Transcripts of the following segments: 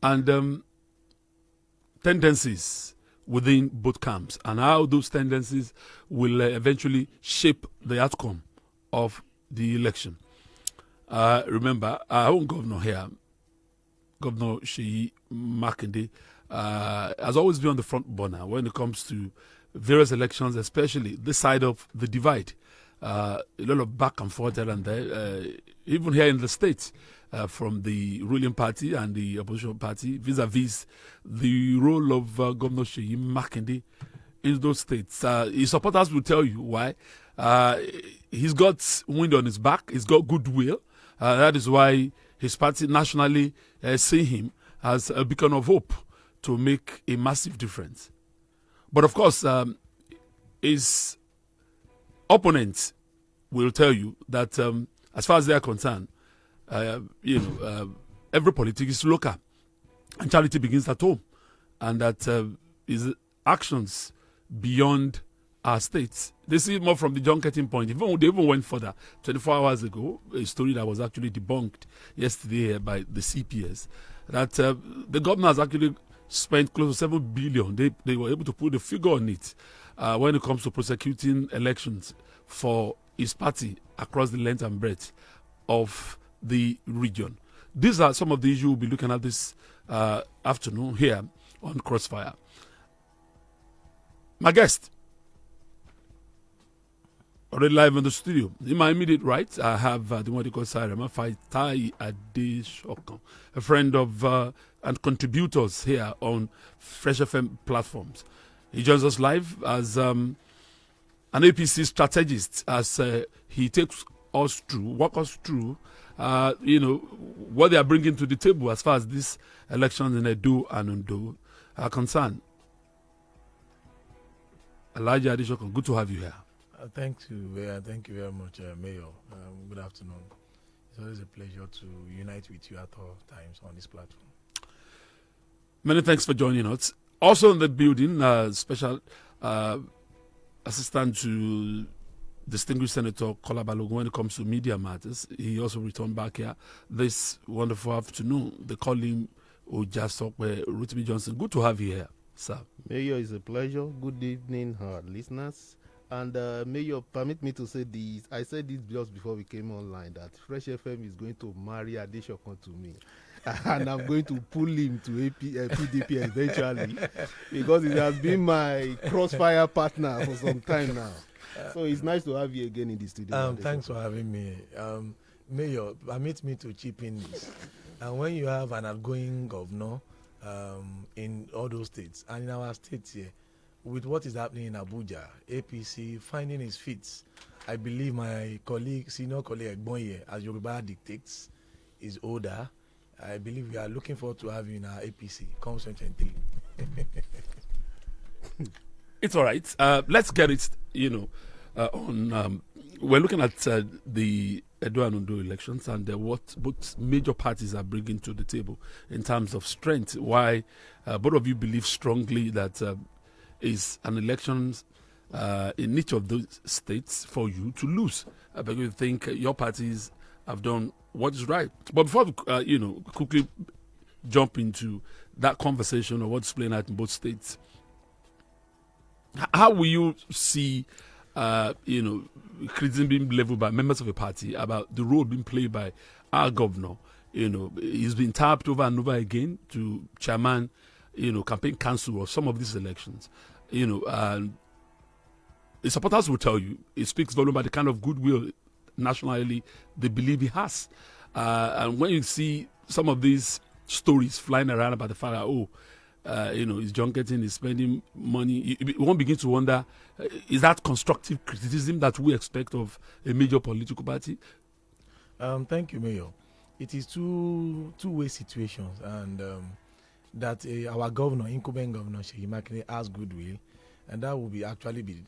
and tendencies within both camps, and how those tendencies will eventually shape the outcome of the election. Remember, our own governor here, Governor Sheyi Makinde, has always been on the front burner when it comes to various elections, especially this side of the divide. A lot of back and forth here and there, even here in the States, from the ruling party and the opposition party, vis-a-vis the role of Governor Sheyi Makinde in those states. His supporters will tell you why. He's got wind on his back, he's got goodwill. That is why his party nationally see him as a beacon of hope to make a massive difference. But of course, his opponents will tell you that as far as they are concerned, every politics is local and charity begins at home, and that his actions beyond our states. They see it more from the junketing point. They even went further. 24 hours ago, a story that was actually debunked yesterday by the CPS, that the government has actually spent close to 7 billion. They were able to put a figure on it when it comes to prosecuting elections for his party across the length and breadth of the region. These are some of the issues we'll be looking at this afternoon here on Crossfire. My guest, already live in the studio. In my immediate right, I have the one they call Fatai Adesokan, a friend of and contributors here on Fresh FM platforms. He joins us live as an APC strategist, as he takes us through, walk us through, what they are bringing to the table as far as these elections in Edo and Ondo are concerned. Elijah Adesokan, good to have you here. Thank you very much, Mayor. Good afternoon. It's always a pleasure to unite with you at all times on this platform. Many thanks for joining us. Also in the building, special assistant to distinguished Senator Kola Balogun when it comes to media matters. He also returned back here this wonderful afternoon. They call him Ojasope Rotimi Johnson. Good to have you here, sir. Mayor, it's a pleasure. Good evening, listeners. And Mayor, permit me to say this. I said this just before we came online, that Fresh FM is going to marry Adesokan to me. And I'm going to pull him to PDP eventually, because he has been my crossfire partner for some time now. So it's nice to have you again in the studio. Thanks for having me. Mayor, permit me to chip in this. And when you have an outgoing governor in all those states, and in our states here, with what is happening in Abuja, APC finding his feet, I believe my senior colleague Egbonye, as Yoruba dictates, is older. I believe we are looking forward to having in our APC come 2023. It's all right. Let's get it, on. We're looking at the Edo and Ondo elections and what both major parties are bringing to the table in terms of strength. Why both of you believe strongly that is an election in each of those states for you to lose, because you think your parties have done what is right. But before we, quickly jump into that conversation of what's playing out in both states, how will you see, criticism being leveled by members of a party about the role being played by our governor? He's been tapped over and over again to chairman, campaign council of some of these elections. And the supporters will tell you it speaks volume about the kind of goodwill nationally they believe he has. And when you see some of these stories flying around about the fact that, he's junketing, he's spending money, you won't begin to wonder, is that constructive criticism that we expect of a major political party? Thank you, Mayor. It is two-way situations, and that our governor, incumbent governor Sheyi Makinde, has goodwill, and that will be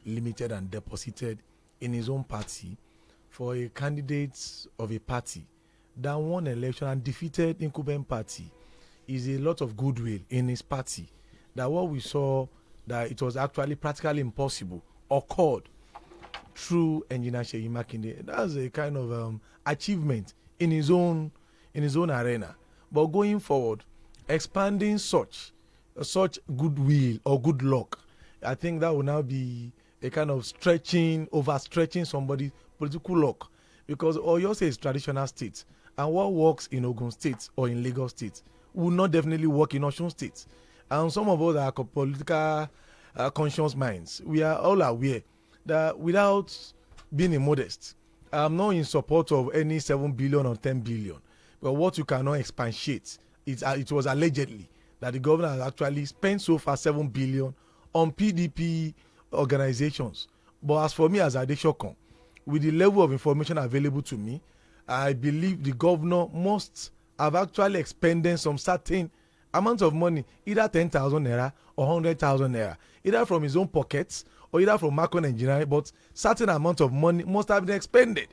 limited and deposited in his own party for a candidate of a party that won election and defeated incumbent party. Is a lot of goodwill in his party. That what we saw, that it was actually practically impossible, occurred through engineer Sheyi Makinde. That's a kind of achievement in his own arena. But going forward, expanding such goodwill or good luck, I think that will now be a kind of overstretching somebody's political luck, because Oyo State is traditional state, and what works in Ogun State or in Lagos State will not definitely work in Osun State. And some of us are political conscious minds. We are all aware that without being immodest, I'm not in support of any 7 billion or 10 billion. But what you cannot expatiate, it was allegedly that the governor has actually spent so far 7 billion on PDP organizations. But as for me as Adesokan, with the level of information available to me, I believe the governor must have actually expended some certain amount of money, either 10,000 naira or 100,000 naira, either from his own pockets or either from Macron Engineering, but certain amount of money must have been expended.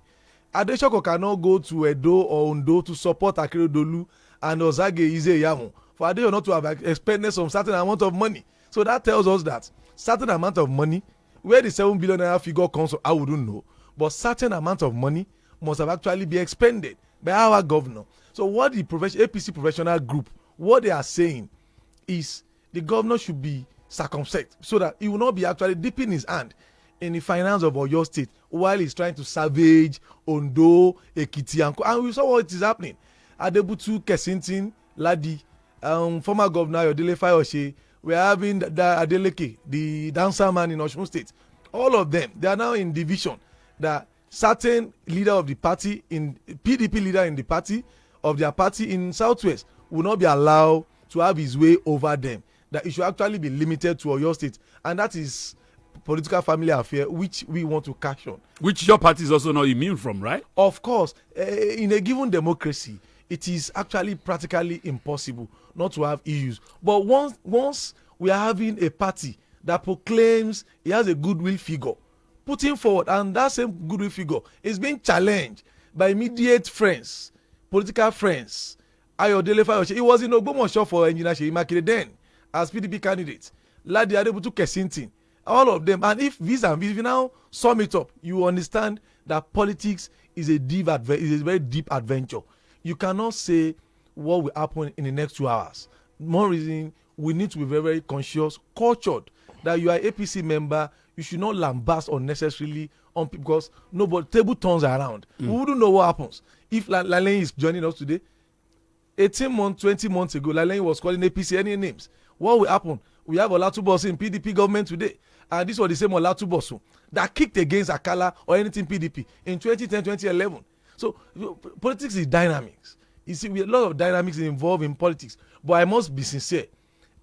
Adesokan cannot go to Edo or Ondo to support Akeredolu and Ozage Izeyamu for Adesokan not to have expended some certain amount of money. So that tells us that certain amount of money, where the 7 billion naira figure comes from, I wouldn't know, but certain amount of money must have actually been expended by our governor. So what the APC professional group, what they are saying is the governor should be circumspect so that he will not be actually dipping his hand in the finance of Oyo State while he's trying to savage Ondo, Ekiti, and we saw what is happening. Adebutu, Kesintin, Ladi, former governor Yodele Fayose, we are having Adeleke, the dancer man in Osun State. All of them, they are now in division. That certain leader of the party, in PDP leader in the party, of their party in Southwest, will not be allowed to have his way over them. That it should actually be limited to Oyo State, and that is political family affair which we want to cash on. Which your party is also not immune from, right? Of course, in a given democracy, it is actually practically impossible not to have issues. But once we are having a party that proclaims he has a goodwill figure, putting forward, and that same goodwill figure is being challenged by immediate friends, political friends. Ayodele Fayose, he was in Ogbomoso for Engineer Seyi Makinde then as PDP candidate. Ladi Adebutu Kesintin, all of them. And if you now sum it up, you understand that politics is a very deep adventure. You cannot say what will happen in the next 2 hours. More reason, we need to be very, very conscious, cultured, that you are APC member. You should not lambast unnecessarily on people, because nobody table turns around. We wouldn't know what happens if Lalene is joining us today. 18 months, 20 months ago, Lalene was calling APC any names. What will happen? We have Olatubosun in PDP government today, and this was the same Olatubosun that kicked against Akala or anything PDP in 2010, 2011. So politics is dynamics. You see, a lot of dynamics involved in politics. But I must be sincere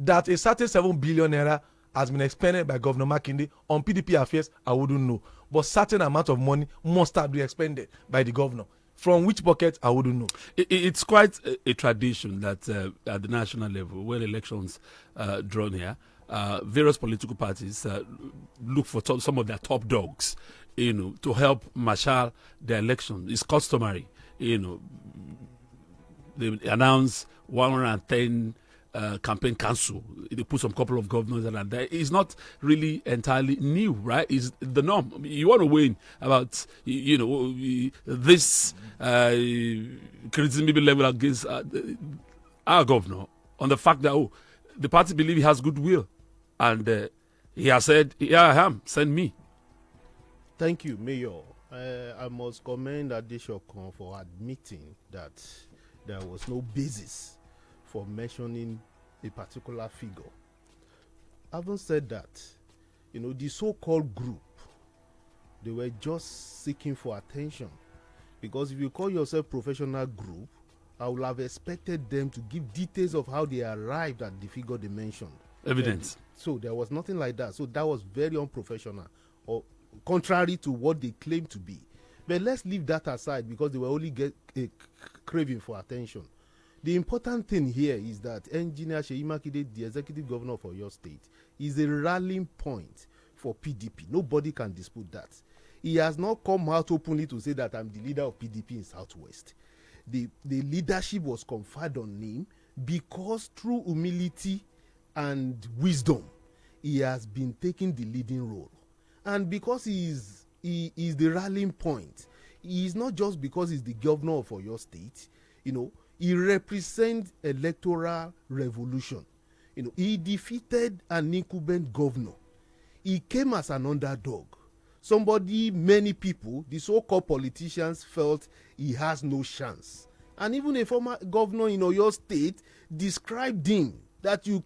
that a certain 7 billion naira has been expended by Governor Makinde on PDP affairs. I wouldn't know, but certain amount of money must have been expended by the governor. From which pocket, I wouldn't know. It's quite a tradition that at the national level, when elections draw near, various political parties look for some of their top dogs, to help marshal the election. It's customary, they announce 110 campaign council. They put some couple of governors and that. It's not really entirely new, right? It's the norm. You want to win about, this criticism level against our governor on the fact that, the party believe he has goodwill. And he has said, here I am, send me. Thank you, Mayor. I must commend Adesokan for admitting that there was no basis for mentioning a particular figure. Having said that, the so-called group, they were just seeking for attention, because if you call yourself professional group, I would have expected them to give details of how they arrived at the figure they mentioned. Evidence. So there was nothing like that. So that was very unprofessional, or contrary to what they claim to be. But let's leave that aside, because they were only craving for attention. The important thing here is that Engineer Seyi Makinde, the executive governor of Oyo State, is a rallying point for PDP. Nobody can dispute that. He has not come out openly to say that I'm the leader of PDP in Southwest. The leadership was conferred on him because through humility and wisdom, he has been taking the leading role. And because he is the rallying point, he is not just because he's the governor of Oyo State. He represents electoral revolution. He defeated an incumbent governor. He came as an underdog. Many people, the so-called politicians, felt he has no chance. And even a former governor in Oyo State described him that he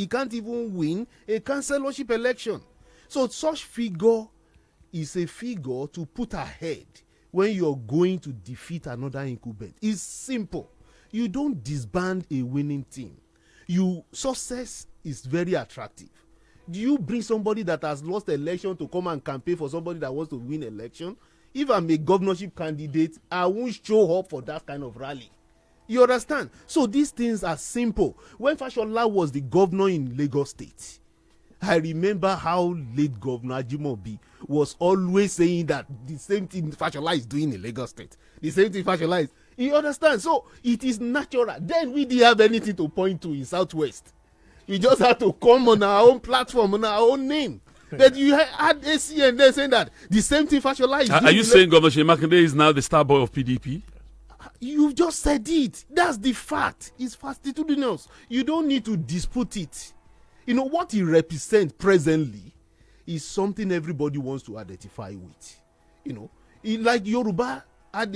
can't even win a councillorship election. So such figure is a figure to put ahead when you're going to defeat another incumbent. It's simple. You don't disband a winning team. Success is very attractive. Do you bring somebody that has lost election to come and campaign for somebody that wants to win election? If I'm a governorship candidate, I won't show up for that kind of rally. You understand? So these things are simple. When Fashola was the governor in Lagos State, I remember how late Governor Ajimobi was always saying that the same thing Fashola is doing in Lagos State. The same thing Fashola is. You understand? So it is natural. Then we didn't have anything to point to in Southwest. We just had to come on our own platform, on our own name. But you had ACN there saying that the same thing Fashola is doing. Are you saying Governor Seyi Makinde is now the star boy of PDP? You just said it. That's the fact. It's fastitudinous. You don't need to dispute it. What he represents presently is something everybody wants to identify with. Like Yoruba in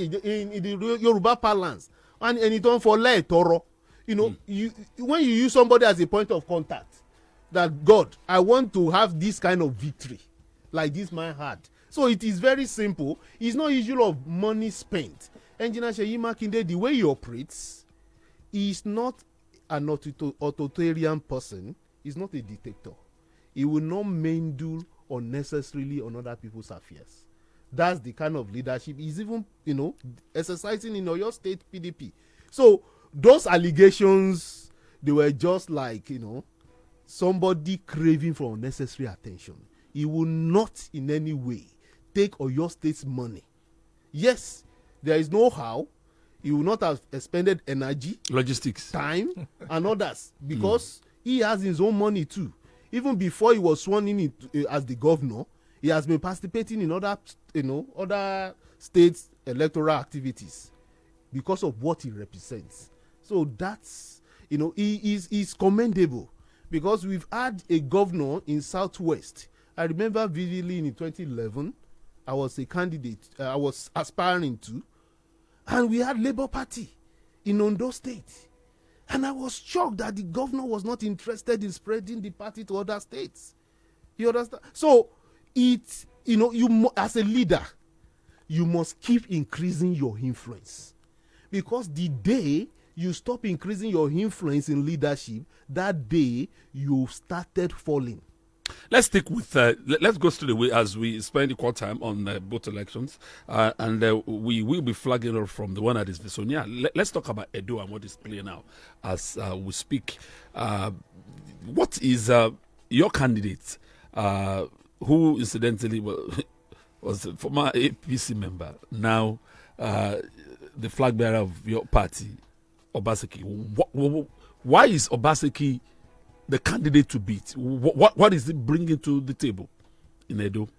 the Yoruba parlance, and it on for toro. When you use somebody as a point of contact, that God, I want to have this kind of victory, like this man had. So it is very simple. It's not issue of money spent. Engineer Seyi Makinde, the way he operates, is not an authoritarian person. He's not a dictator. He will not meddle unnecessarily on other people's affairs. That's the kind of leadership he's even, exercising in Oyo State PDP. So those allegations, they were just like, somebody craving for unnecessary attention. He will not in any way take Oyo State's money. Yes, there is no how. He will not have expended energy, logistics, time, and others, because he has his own money too. Even before he was sworn in as the governor, he has been participating in other states' electoral activities because of what he represents. So that's, he is commendable, because we've had a governor in Southwest. I remember vividly in 2011, I was a candidate, I was aspiring to, and we had Labour Party in Ondo State. And I was shocked that the governor was not interested in spreading the party to other states. You understand? So, as a leader, you must keep increasing your influence. Because the day you stop increasing your influence in leadership, that day you started falling. Let's stick with, let's go straight away as we spend equal time on both elections. And we will be flagging up from the one that is Visonia. Let's talk about Edo and what is playing now as we speak. What is your candidate, who incidentally was a former APC member, now the flag bearer of your party, Obaseki? Why is Obaseki the candidate to beat? What is it bringing to the table in Edo?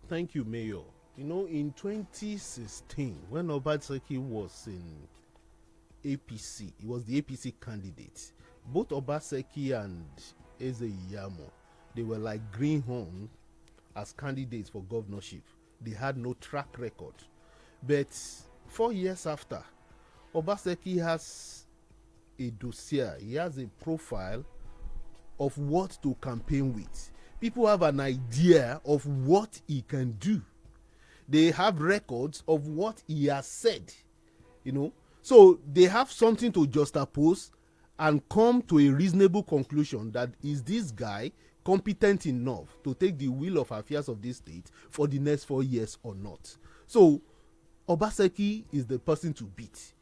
Thank you, Mayor. In 2016, when Obaseki was in APC, he was the APC candidate. Both Obaseki and Eze Iyamo, they were like greenhorn as candidates for governorship. They had no track record. But 4 years after, Obaseki has a dossier. He has a profile of what to campaign with. People have an idea of what he can do. They have records of what he has said, So they have something to juxtapose and come to a reasonable conclusion that is this guy competent enough to take the wheel of affairs of this state for the next 4 years or not. So Obaseki is the person to beat,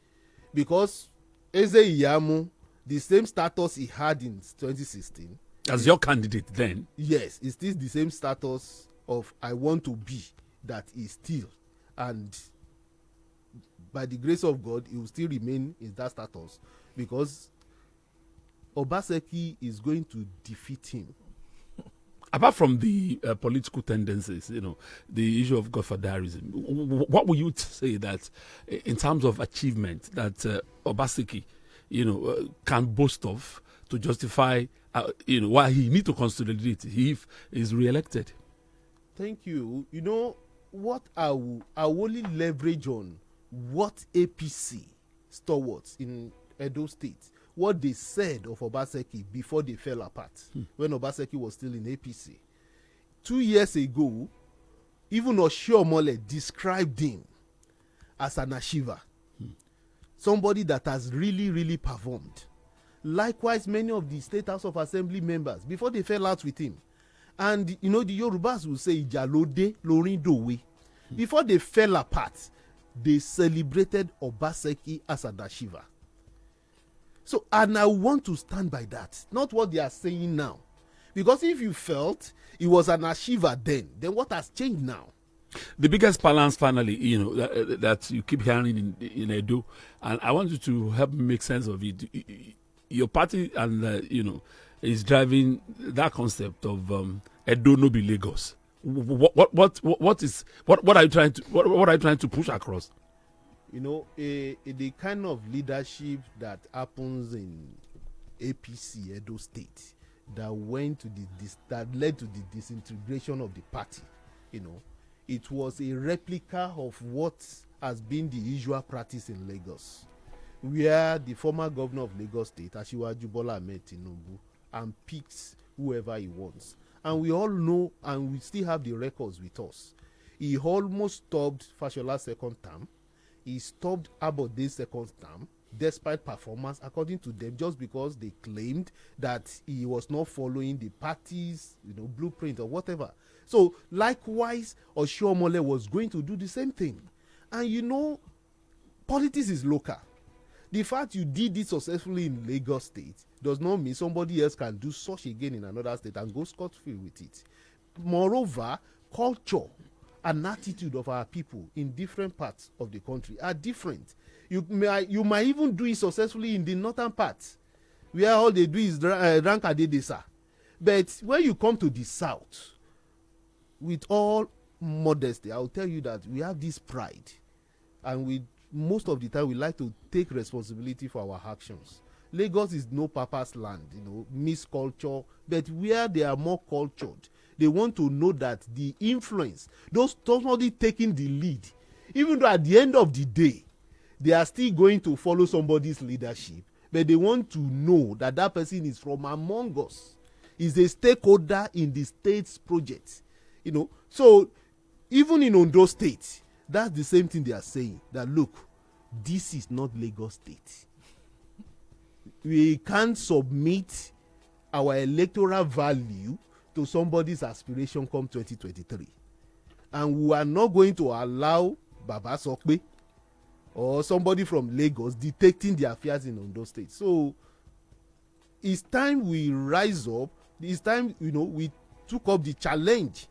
because Eze Iyamo, the same status he had in 2016 as your candidate then. Yes, it's still the same status of I want to be that is still, and by the grace of God, he will still remain in that status, because Obaseki is going to defeat him. apart from the political tendencies, the issue of godfatherism, what would you say that, in terms of achievement, that Obaseki, can boast of to justify, why he need to consolidate if he's re-elected? Thank you. What I will only leverage on what APC stalwarts in Edo State, what they said of Obaseki before they fell apart, when Obaseki was still in APC. 2 years ago, even Oshiomhole described him as an achiever, somebody that has really, really performed. Likewise, many of the State House of Assembly members, before they fell out with him, and the Yorubas will say Ijalode Lorin Dowe. Before they fell apart, they celebrated Obaseki as an achiever. So, and I want to stand by that, not what they are saying now. Because if you felt he was an achiever then what has changed now? The biggest balance, finally, that you keep hearing in Edo, and I want you to help me make sense of it. Your party and is driving that concept of Edo no be Lagos. What are you trying to push across? The kind of leadership that happens in APC Edo State that led to the disintegration of the party. It was a replica of what has been the usual practice in Lagos, where the former governor of Lagos State, Asiwaju Bola Ahmed Tinubu, and picks whoever he wants. And we all know, and we still have the records with us. He almost stopped Fashola's second term. He stopped Abode's second term, despite performance, according to them, just because they claimed that he was not following the party's blueprint or whatever. So likewise, Oshiomhole was going to do the same thing. And politics is local. The fact you did it successfully in Lagos State does not mean somebody else can do such again in another state and go scot-free with it. Moreover, culture and attitude of our people in different parts of the country are different. You might even do it successfully in the northern part, where all they do is rank Adedesa. But when you come to the south, with all modesty, I will tell you that we have this pride, and most of the time we like to take responsibility for our actions. Lagos is no papa's land, misculture, but where they are more cultured, they want to know that the influence, somebody taking the lead, even though at the end of the day, they are still going to follow somebody's leadership, but they want to know that that person is from among us, is a stakeholder in the state's project. So even in Ondo State, that's the same thing they are saying, that look, this is not Lagos State. We can't submit our electoral value to somebody's aspiration come 2023. And we are not going to allow Baba Sokpe or somebody from Lagos dictating the affairs in Ondo State. So it's time we rise up. It's time, we took up the challenge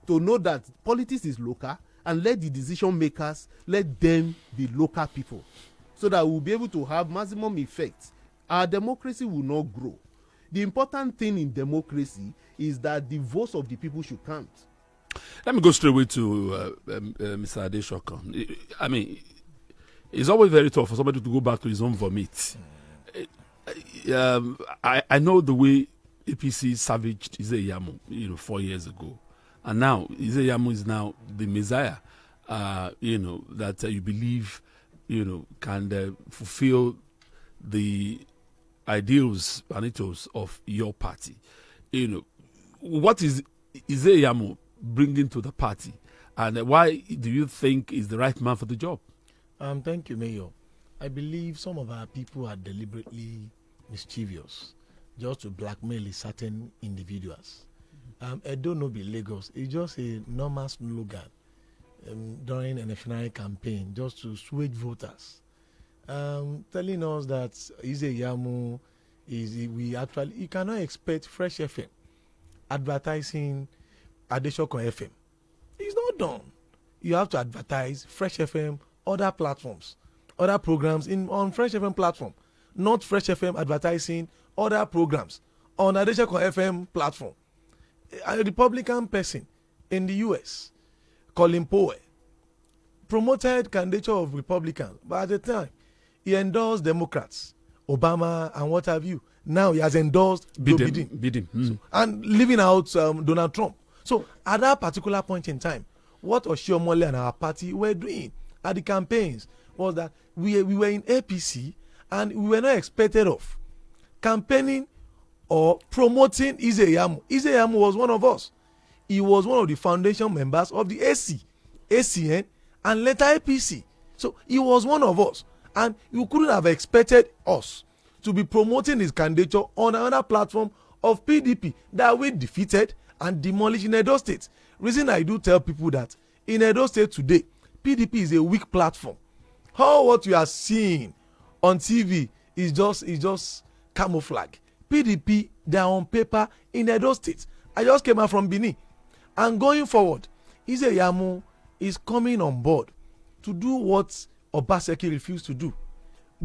to know that politics is local, and let the decision makers, let them be local people, so that we'll be able to have maximum effect. Our democracy will not grow. The important thing in democracy is that the voice of the people should count. Let me go straight away to Mr. Adesokan. I mean, it's always very tough for somebody to go back to his own vomit. I know the way APC savaged Izeyamu, 4 years ago. And now, Izeyamu is now the Messiah, that you believe, can fulfill the ideals and ethos of your party. What is Izeyamu bringing to the party? And why do you think is the right man for the job? Thank you, Mayor. I believe some of our people are deliberately mischievous just to blackmail certain individuals. Edo no be Lagos. It's just a normal slogan during an national campaign just to sway voters. Telling us that Izeyamu you cannot expect Fresh FM advertising Adesokan FM. It's not done. You have to advertise Fresh FM, other platforms, other programs on Fresh FM platform, not Fresh FM advertising other programs on Adesokan FM platform. a Republican person in the US, Colin Powell, promoted candidature of Republicans, but at the time he endorsed Democrats, Obama and what have you. Now he has endorsed Joe Biden. So, and leaving out Donald Trump. So at that particular point in time, what Oshiomhole and our party were doing at the campaigns was that we were in APC and we were not expected of campaigning or promoting Izeyamu. Izeyamu was one of us. He was one of the foundation members of the AC, ACN, and later APC. So he was one of us. And you couldn't have expected us to be promoting his candidature on another platform of PDP that we defeated and demolished in Edo State. Reason I do tell people that in Edo State today, PDP is a weak platform. How what you are seeing on TV is just camouflage. PDP, they are on paper in Edo State. I just came out from Benin. And going forward, Izeyamu is coming on board to do what Obaseki refused to do.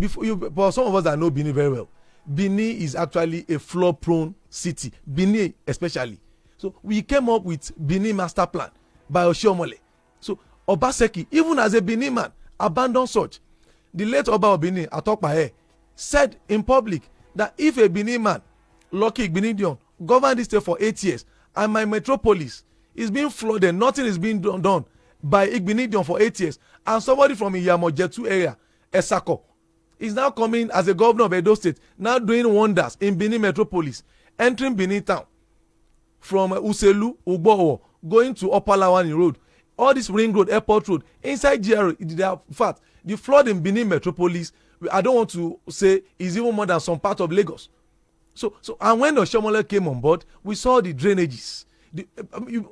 For some of us that know Benin very well, Benin is actually a flood-prone city. Benin especially. So we came up with Benin master plan by Oshiomhole. So Obaseki, even as a Benin man, abandoned such. The late Oba of Benin, Atokpahe, said in public that if a Benin man, Lucky Igbinidion, governed this state for 8 years, and my metropolis is being flooded, nothing is being done by Igbinidion for 8 years, and somebody from Iyamojetu area, Esako, is now coming as a governor of Edo State, now doing wonders in Benin metropolis, entering Benin town from Uselu, Ugbowo, going to Upper Lawani Road, all this Ring Road, Airport Road, inside GRA. In fact, the flood in Benin metropolis, I don't want to say, is even more than some part of Lagos. So and when Oshiomhole came on board, we saw the drainages.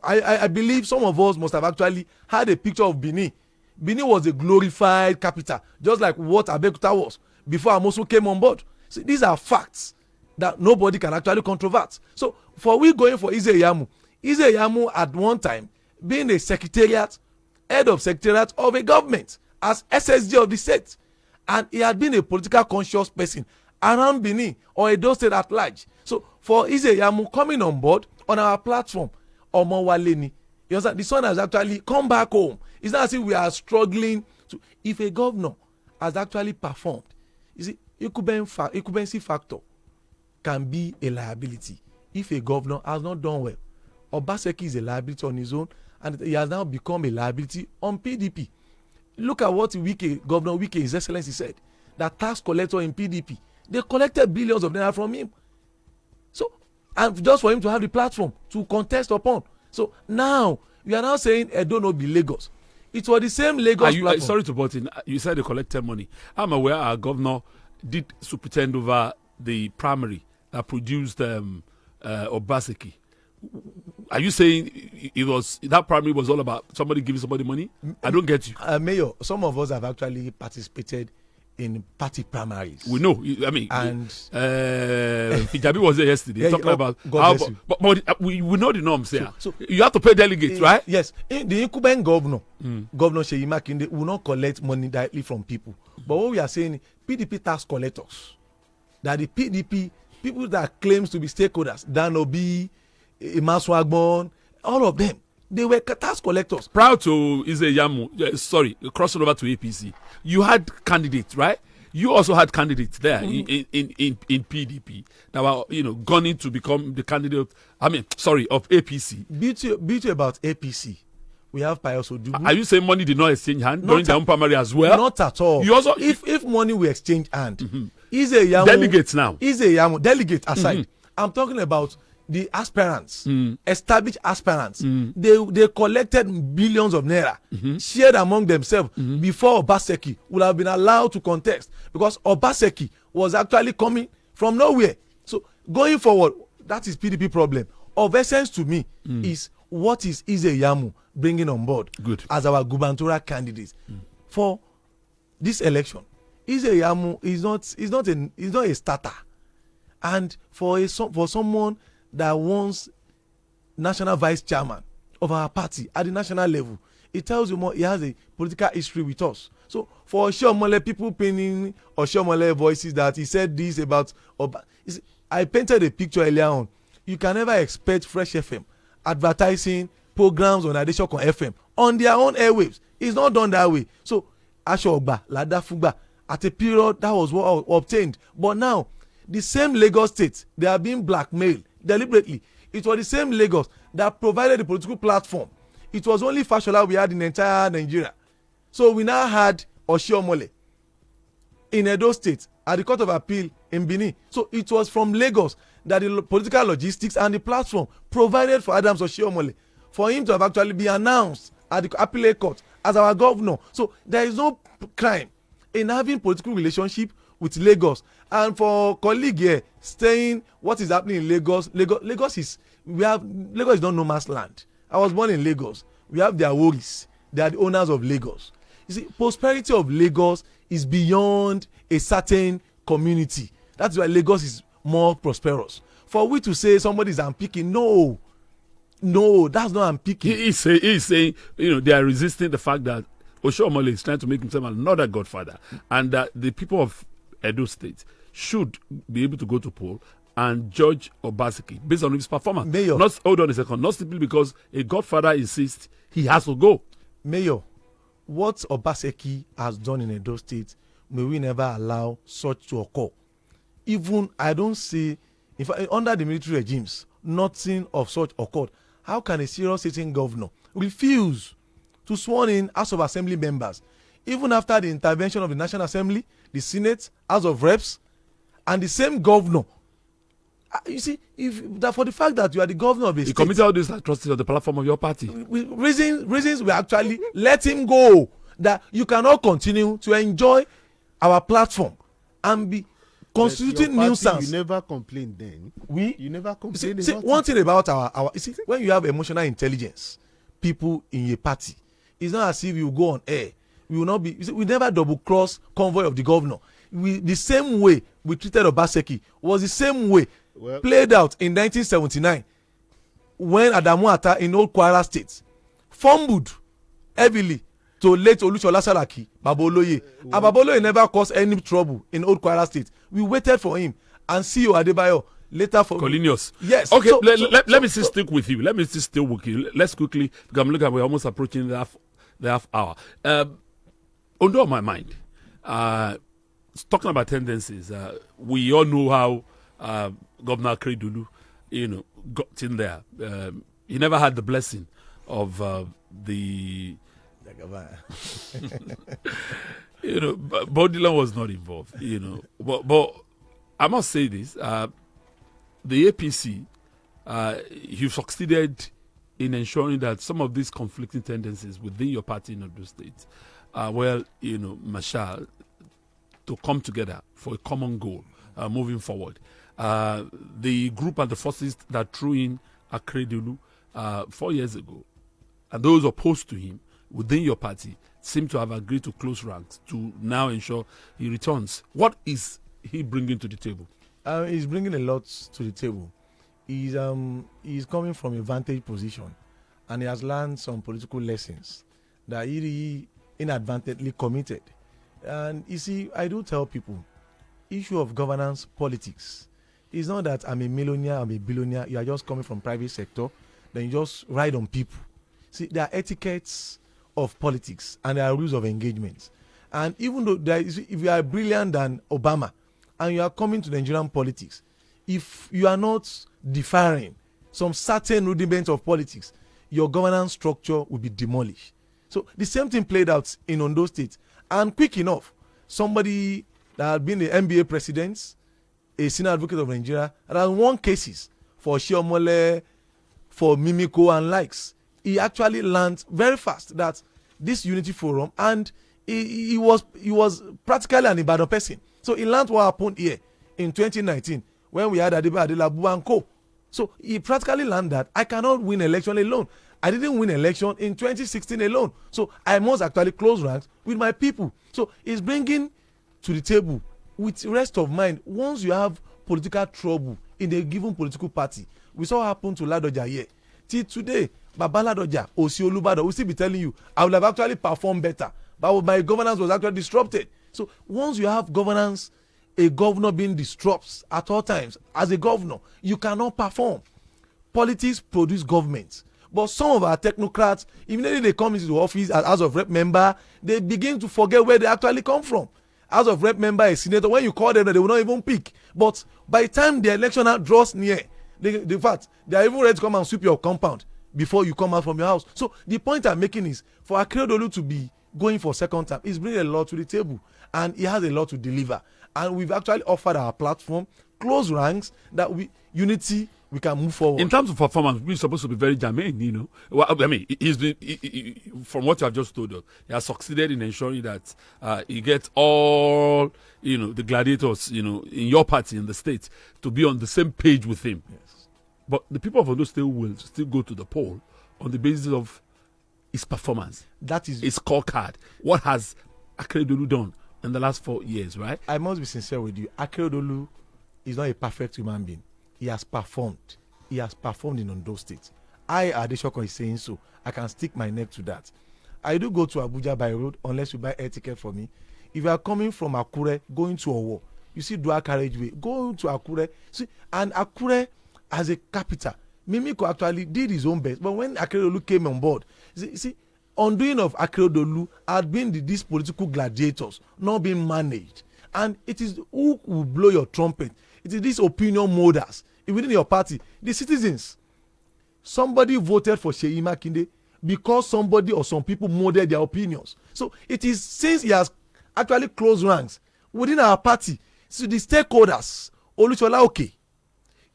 I believe some of us must have actually had a picture of Benin. Benin was a glorified capital, just like what Abeokuta was before Amosu came on board. So these are facts that nobody can actually controvert. So for we going for Izeyamu at one time being a secretariat, head of secretariat of a government as SSG of the state, and he had been a political conscious person around Benin or Edo State at large. So for Izeyamu coming on board on our platform, Omowaleni, you understand, the son has actually come back home. It's not as if we are struggling to. If a governor has actually performed, you see, occupancy factor can be a liability if a governor has not done well. Obaseki is a liability on his own, and he has now become a liability on PDP. Look at what Governor Wike, His Excellency, said, that tax collector in PDP, they collected billions of naira from him. So, and just for him to have the platform to contest upon. So now we are now saying Edo no be Lagos. It was the same Lagos platform. Sorry to butt in. You said they collected money. I'm aware our governor did superintend over the primary that produced Obaseki. Are you saying that primary was all about somebody giving somebody money? I don't get you. Mayor, some of us have actually participated in party primaries. We know. I mean, and Fijabi was there yesterday talking about God how, but we know the norms there. So you have to pay delegates, right? Yes. The incumbent governor, Governor Seyi Makinde, will not collect money directly from people. But what we are saying, PDP tax collectors, that the PDP people that claims to be stakeholders, Dan Obi, Imaswagbon, all of them, they were tax collectors. Prior to Izeyamu, crossing over to APC, you had candidates, right? You also had candidates there in PDP that were, gone in to become the candidate. of APC. Beauty about APC, we have Pius Odugu. Are you saying money did not exchange hand during their own primary as well? Not at all. You also, if money will exchange hand, Izeyamu delegates now. Izeyamu delegate aside, I'm talking about the aspirants, established aspirants. They collected billions of naira, shared among themselves before Obaseki would have been allowed to contest, because Obaseki was actually coming from nowhere. So going forward, that is PDP problem. Of essence to me is what is Izeyamu bringing on board as our gubernatorial candidate for this election. Izeyamu is not a starter, and for someone that wants national vice chairman of our party at the national level, it tells you more. He has a political history with us. So for Oshiomhole, people pinning Oshiomhole voices that he said this about I painted a picture earlier on. You can never expect Fresh FM advertising programs on Adesokan FM on their own airwaves. It's not done that way. So Ashogba, Ladafugba, at a period that was what obtained. But now, the same Lagos state, they are being blackmailed deliberately. It was the same Lagos that provided the political platform. It was only Fashola we had in entire Nigeria. So we now had Oshiomhole in Edo State at the Court of Appeal in Benin. So it was from Lagos that the political logistics and the platform provided for Adams Oshiomhole for him to have actually been announced at the appellate court as our governor. So there is no crime in having political relationship with Lagos. And for colleague here saying what is happening in Lagos is not no man's land. I was born in Lagos. We have their worries. They are the owners of Lagos. You see, prosperity of Lagos is beyond a certain community. That's why Lagos is more prosperous. For we to say somebody is unpicking, no, that's not unpicking. He's saying, they are resisting the fact that Oshiomhole is trying to make himself another godfather, and that the people of Edo State should be able to go to poll and judge Obaseki based on his performance. Mayor, Hold on a second. Not simply because a godfather insists he has to go. Mayor, what Obaseki has done in Edo State, may we never allow such to occur. Even I don't see, if under the military regimes, nothing of such occurred. How can a serious sitting governor refuse to sworn in House of Assembly members, even after the intervention of the National Assembly, the Senate, House of Reps, and the same governor? You see, for the fact that you are the governor of a state, committed all these atrocities on the platform of your party. Reasons we actually let him go. That you cannot continue to enjoy our platform and be constituting nuisance. You never complained then. You never complained. See, one thing about our you see, when you have emotional intelligence, people in a party, it's not as if you go on air. We will not be. We never double cross convoy of the governor. The same way we treated Obaseki was the same way played out in 1979 when Adamu Ata in Old Kwara State fumbled heavily to late Olusola Saraki, Baboloye. And Baboloye never caused any trouble in Old Kwara State. We waited for him and CEO Adebayo later for Colinius. Yes. Okay, let me stick with you. Let's quickly, because I'm looking at, we're almost approaching the half hour. Under my mind, talking about tendencies, we all know how Governor Akeredolu, got in there. He never had the blessing of the. Bodilan was not involved. But I must say this: the APC, you've succeeded in ensuring that some of these conflicting tendencies within your party in those states are marshaled to come together for a common goal moving forward. The group and the forces that threw in Akeredolu 4 years ago, and those opposed to him within your party, seem to have agreed to close ranks to now ensure he returns. What is he bringing to the table? He's bringing a lot to the table. He's coming from a vantage position, and he has learned some political lessons that he inadvertently committed. And you see, I do tell people, issue of governance politics is not that I'm a millionaire, I'm a billionaire, you are just coming from private sector, then you just ride on people. See, there are etiquettes of politics and there are rules of engagement. And even though if you are brilliant than Obama and you are coming to Nigerian politics, if you are not deferring some certain rudiments of politics, your governance structure will be demolished. So the same thing played out in Ondo State. And quick enough, somebody that had been the NBA president, a senior advocate of Nigeria, and has won cases for Oshiomhole, for Mimiko and likes. He actually learned very fast that this unity forum, and he was practically an Ibadan person. So he learned what happened here in 2019 when we had Adelabu and Co. So he practically learned that I cannot win election alone. I didn't win election in 2016 alone. So I must actually close ranks with my people. So he's bringing to the table with rest of mind. Once you have political trouble in a given political party, we saw what happened to Ladoja here. Till today, Baba Ladoja, Osi Olubado will still be telling you, I would have actually performed better, but my governance was actually disrupted. So once you have governance, a governor being disrupted at all times, as a governor, you cannot perform. politics produce government. But some of our technocrats, immediately they come into the office as House of Rep member, they begin to forget where they actually come from. House of Rep member, a senator, when you call them, they will not even pick. But by the time the election draws near, the fact they are even ready to come and sweep your compound before you come out from your house. So the point I'm making is for Akeredolu to be going for second term, he's bringing a lot to the table and he has a lot to deliver. And we've actually offered our platform, close ranks, that unity, we can move forward. In terms of performance, we're supposed to be very germane, you know. Well, I mean, from what you have just told us, he has succeeded in ensuring that he gets all, you know, the gladiators, you know, in your party in the state to be on the same page with him. Yes. But the people of Ondo State will still go to the poll on the basis of his performance. That is his scorecard. What has Akeredolu done in the last 4 years, right? I must be sincere with you. Akeredolu is not a perfect human being. He has performed. He has performed in Ondo State. Adesokan is saying so. I can stick my neck to that. I do go to Abuja by road unless you buy air ticket for me. If you are coming from Akure going to Owo, you see dual carriageway. Go to Akure. See, and Akure as a capital, Mimiko actually did his own best. But when Akeredolu came on board, see, undoing of Akeredolu had been these political gladiators not being managed. And it is who will blow your trumpet. It is these opinion molders within your party, the citizens. Somebody voted for Seyi Makinde because somebody or some people molded their opinions. So it is since he has actually closed ranks within our party. So the stakeholders, Olusola Oke,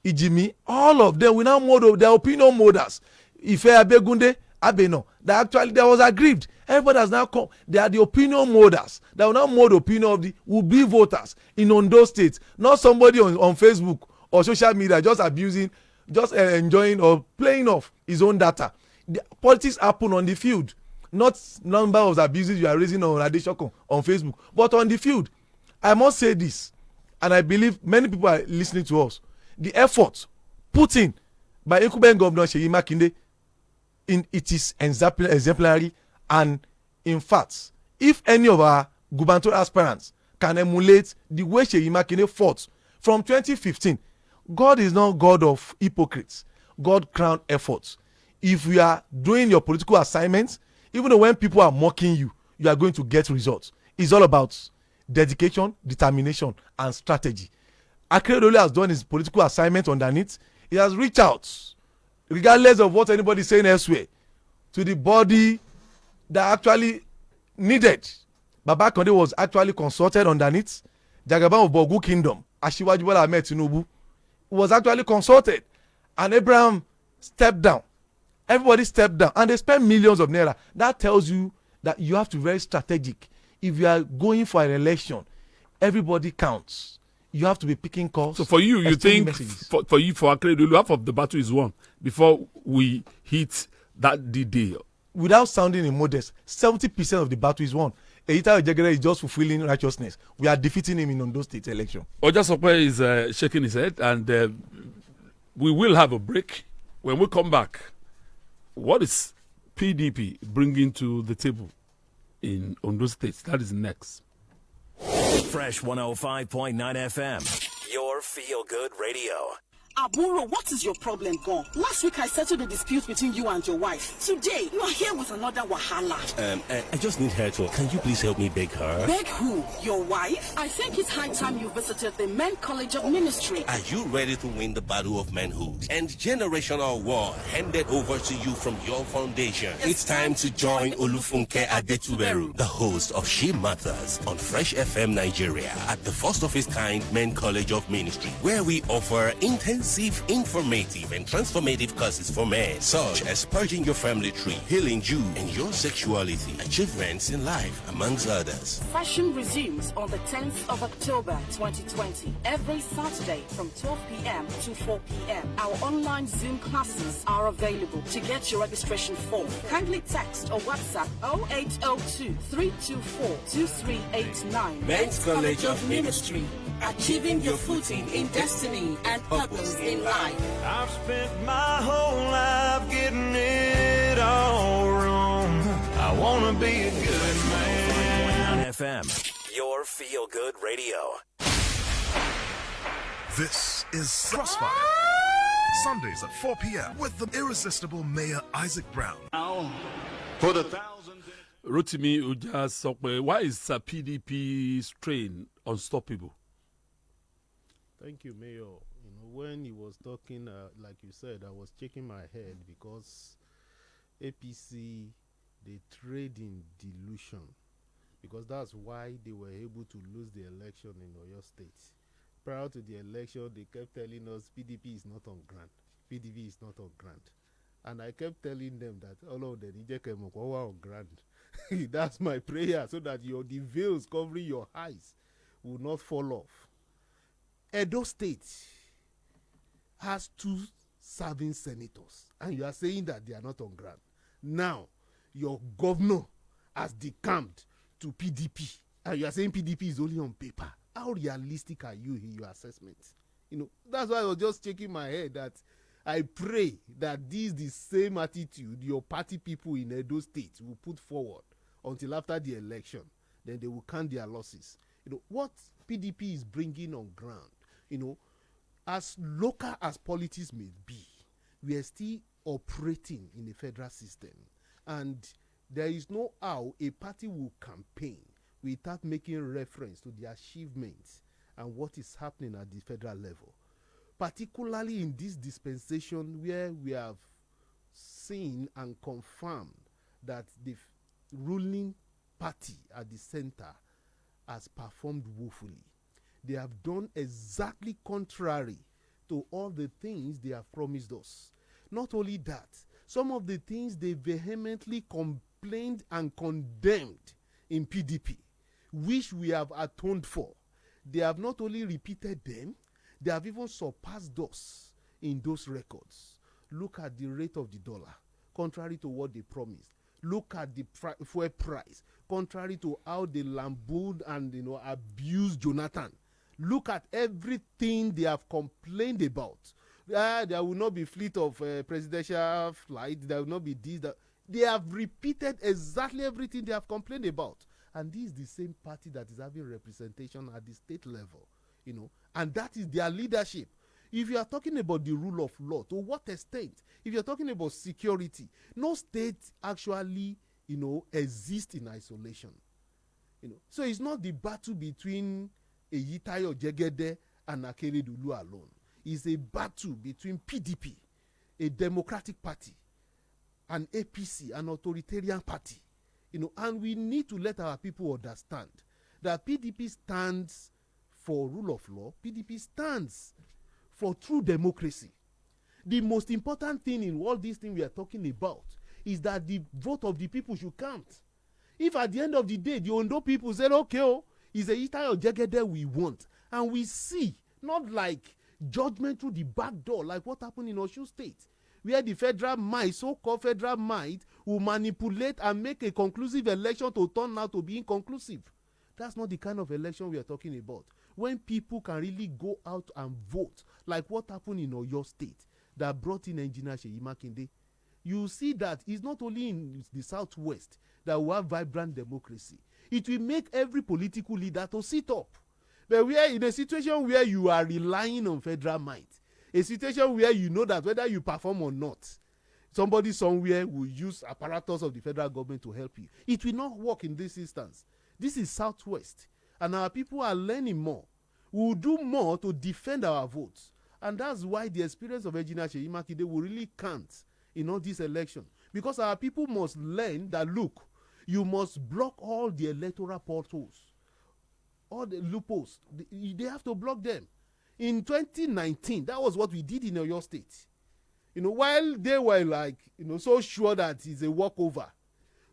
Ijimi, all of them will now mold their opinion molders. Ife Abegunde, Abeno, that actually there was aggrieved. Everybody has now come. They are the opinion molders that will now mold the opinion of the will be voters in Ondo State, not somebody on Facebook or social media just abusing, just enjoying or playing off his own data. The politics happen on the field, not number of abuses you are raising on Adesokan on Facebook, but on the field. I must say this, and I believe many people are listening to us. The effort put in by incumbent Governor Seyi Makinde, it is exemplary. And in fact, if any of our gubernatorial aspirants can emulate the way Seyi Makinde fought from 2015, God is not God of hypocrites. God crowned efforts. If you are doing your political assignments, even though when people are mocking you, you are going to get results. It's all about dedication, determination, and strategy. Akeredolu has done his political assignment underneath. He has reached out, regardless of what anybody is saying elsewhere, to the body that actually needed. Baba Konde was actually consulted underneath. Jagaban of Bogu Kingdom, Asiwaju Bola Ahmed Tinubu, was actually consulted. And Abraham stepped down. Everybody stepped down. And they spent millions of naira. That tells you that you have to be very strategic. If you are going for an election, everybody counts. You have to be picking calls. So for you, you think for Akeredolu, half of the battle is won before we hit that D-Day? Without sounding immodest, 70% of the battle is won. Eyita Ojegere is just fulfilling righteousness. We are defeating him in Ondo State election. Ojasope is shaking his head, and we will have a break. When we come back, what is PDP bringing to the table in Ondo State? That is next. Fresh 105.9 FM, your feel-good radio. Aburo, what is your problem, Gon? Last week I settled the dispute between you and your wife. Today, you are here with another wahala. I just need her to. Can you please help me beg her? Beg who? Your wife? I think it's high time you visited the Men College of Ministry. Are you ready to win the battle of manhood and generational war handed over to you from your foundation? It's time to join Olufunke Adetuberu, the host of She Matters on Fresh FM Nigeria at the first of its kind Men College of Ministry, where we offer intensive, informative, and transformative courses for men, such as purging your family tree, healing you and your sexuality, achievements in life, amongst others. Session resumes on the 10th of October 2020, every Saturday from 12 p.m. to 4 p.m. Our online Zoom classes are available. To get your registration form, kindly text or WhatsApp 0802 324 2389. Men's College of Ministry, achieving your footing in destiny and purpose in life. I've spent my whole life getting it all wrong. I want to be a good man. FM, your feel-good radio. This is Crossfire. Sundays at 4 p.m. with the irresistible Mayor Isaac Brown. Now, for the thousands. Rotimi Ojasope, why is a PDP strain unstoppable? Thank you, Mayor. When he was talking, like you said, I was shaking my head because APC, they trade in delusion, because that's why they were able to lose the election in Oyo State. Prior to the election, they kept telling us PDP is not on grant. PDP is not on grant. And I kept telling them that all of them on grant. That's my prayer, so that the veils covering your eyes will not fall off. Edo State has 2 serving senators, and you are saying that they are not on grant. Now, your governor has decamped to PDP, and you are saying PDP is only on paper. How realistic are you in your assessment? That's why I was just shaking my head that I pray that this is the same attitude your party people in Edo State will put forward until after the election. Then they will count their losses. What PDP is bringing on ground, as local as politics may be, we are still operating in a federal system. And there is no how a party will campaign without making reference to the achievements and what is happening at the federal level. Particularly in this dispensation where we have seen and confirmed that the ruling party at the center has performed woefully. They have done exactly contrary to all the things they have promised us. Not only that, some of the things they vehemently complained and condemned in PDP, which we have atoned for, they have not only repeated them, they have even surpassed us in those records. Look at the rate of the dollar, contrary to what they promised. Look at the fuel price, contrary to how they lampooned and abused Jonathan. Look at everything they have complained about. There will not be fleet of presidential flight. There will not be this. That. They have repeated exactly everything they have complained about. And this is the same party that is having representation at the state level, and that is their leadership. If you are talking about the rule of law, to what extent? If you are talking about security, no state actually, exists in isolation. So it's not the battle between Eyitayo Jegede and Akeredolu alone. It's a battle between PDP, a democratic party, and APC, an authoritarian party. And we need to let our people understand that PDP stands for rule of law. PDP stands for true democracy. The most important thing in all these things we are talking about is that the vote of the people should count. If at the end of the day, the Ondo people say, okay, it's a Itayo Jegede we want, and we see, not like judgment through the back door, like what happened in Osun State, where the federal might, so-called federal might, will manipulate and make a conclusive election to turn out to be inconclusive. That's not the kind of election we are talking about. When people can really go out and vote, like what happened in Oyo State, that brought in Engineer Seyi Makinde, you see that it's not only in the Southwest that we have vibrant democracy. It will make every political leader to sit up. But we are in a situation where you are relying on federal might, a situation where you know that whether you perform or not, somebody somewhere will use apparatus of the federal government to help you. It will not work in this instance. This is Southwest, and our people are learning more. We will do more to defend our votes, and that's why the experience of Engineer Seyi Makinde will really count in all this election, because our people must learn that, look, you must block all the electoral portals, all the loopholes. They have to block them. In 2019, that was what we did in Oyo State. While they were so sure that it's a walkover,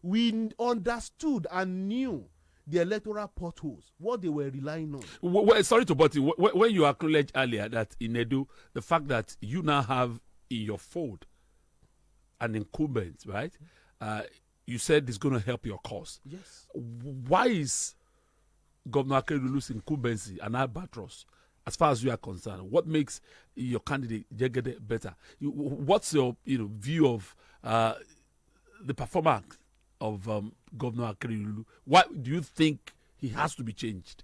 we understood and knew the electoral portals, what they were relying on. Well, sorry to butt in. When you acknowledged earlier that in Edo, the fact that you now have in your fold an incumbent, right? You said it's going to help your cause. Yes. Why is Governor Akeredolu's incumbency an albatross as far as you are concerned? What makes your candidate Jegede better? What's your view of the performance of Governor Akeredolu? Why do you think he has to be changed?